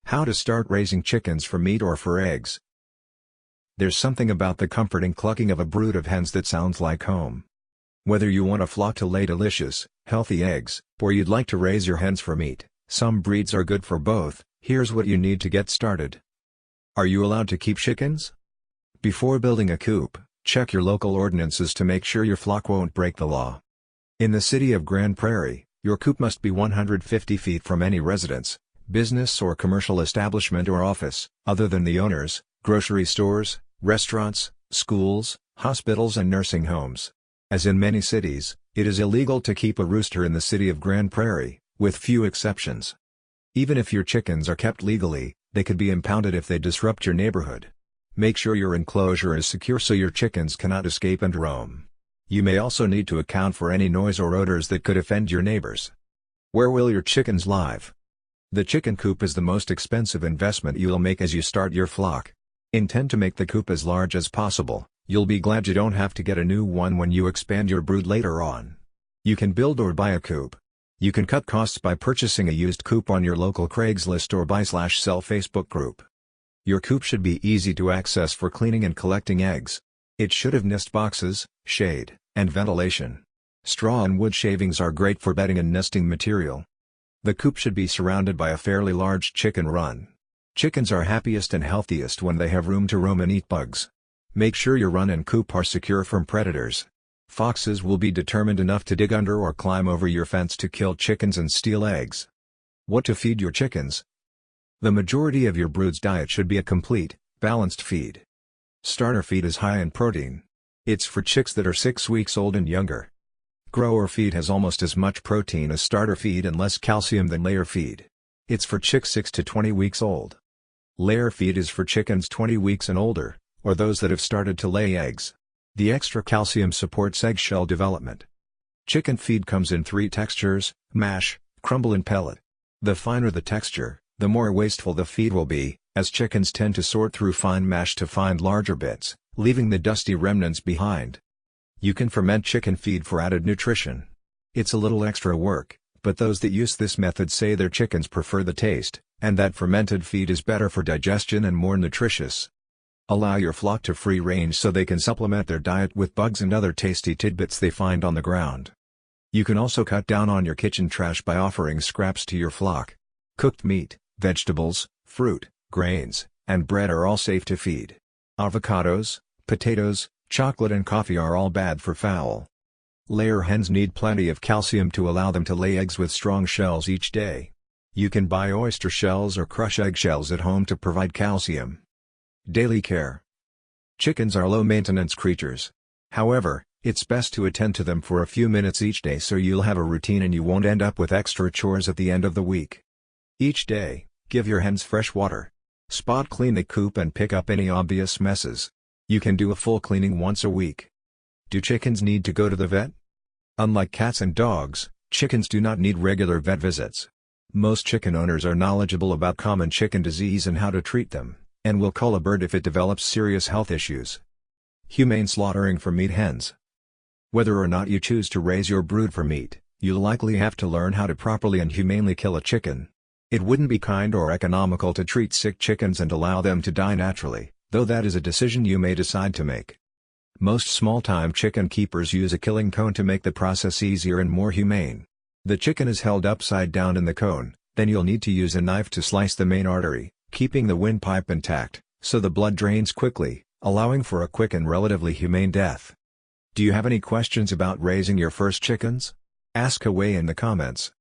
How to start raising chickens for meat or for eggs. There's something about the comforting clucking of a brood of hens that sounds like home. Whether you want a flock to lay delicious, healthy eggs, or you'd like to raise your hens for meat, some breeds are good for both. Here's what you need to get started. Are you allowed to keep chickens? Before building a coop, check your local ordinances to make sure your flock won't break the law. In the city of Grand Prairie, your coop must be 150 feet from any residence, business or commercial establishment or office, other than the owners, grocery stores, restaurants, schools, hospitals and nursing homes. As in many cities, it is illegal to keep a rooster in the city of Grand Prairie, with few exceptions. Even if your chickens are kept legally, they could be impounded if they disrupt your neighborhood. Make sure your enclosure is secure so your chickens cannot escape and roam. You may also need to account for any noise or odors that could offend your neighbors. Where will your chickens live? The chicken coop is the most expensive investment you'll make as you start your flock. Intend to make the coop as large as possible. You'll be glad you don't have to get a new one when you expand your brood later on. You can build or buy a coop. You can cut costs by purchasing a used coop on your local Craigslist or buy/sell Facebook group. Your coop should be easy to access for cleaning and collecting eggs. It should have nest boxes, shade, and ventilation. Straw and wood shavings are great for bedding and nesting material. The coop should be surrounded by a fairly large chicken run. Chickens are happiest and healthiest when they have room to roam and eat bugs. Make sure your run and coop are secure from predators. Foxes will be determined enough to dig under or climb over your fence to kill chickens and steal eggs. What to feed your chickens? The majority of your brood's diet should be a complete, balanced feed. Starter feed is high in protein. It's for chicks that are 6 weeks old and younger. Grower feed has almost as much protein as starter feed and less calcium than layer feed. It's for chicks 6 to 20 weeks old. Layer feed is for chickens 20 weeks and older, or those that have started to lay eggs. The extra calcium supports eggshell development. Chicken feed comes in 3 textures: mash, crumble and pellet. The finer the texture, the more wasteful the feed will be, as chickens tend to sort through fine mash to find larger bits, leaving the dusty remnants behind. You can ferment chicken feed for added nutrition. It's a little extra work, but those that use this method say their chickens prefer the taste, and that fermented feed is better for digestion and more nutritious. Allow your flock to free range so they can supplement their diet with bugs and other tasty tidbits they find on the ground. You can also cut down on your kitchen trash by offering scraps to your flock. Cooked meat, vegetables, fruit, grains, and bread are all safe to feed. Avocados, potatoes, chocolate and coffee are all bad for fowl. Layer hens need plenty of calcium to allow them to lay eggs with strong shells each day. You can buy oyster shells or crush eggshells at home to provide calcium. Daily care. Chickens are low-maintenance creatures. However, it's best to attend to them for a few minutes each day so you'll have a routine and you won't end up with extra chores at the end of the week. Each day, give your hens fresh water. Spot clean the coop and pick up any obvious messes. You can do a full cleaning once a week. Do chickens need to go to the vet? Unlike cats and dogs, chickens do not need regular vet visits. Most chicken owners are knowledgeable about common chicken disease and how to treat them, and will cull a bird if it develops serious health issues. Humane slaughtering for meat hens. Whether or not you choose to raise your brood for meat, you'll likely have to learn how to properly and humanely kill a chicken. It wouldn't be kind or economical to treat sick chickens and allow them to die naturally, though that is a decision you may decide to make. Most small-time chicken keepers use a killing cone to make the process easier and more humane. The chicken is held upside down in the cone, then you'll need to use a knife to slice the main artery, keeping the windpipe intact, so the blood drains quickly, allowing for a quick and relatively humane death. Do you have any questions about raising your first chickens? Ask away in the comments.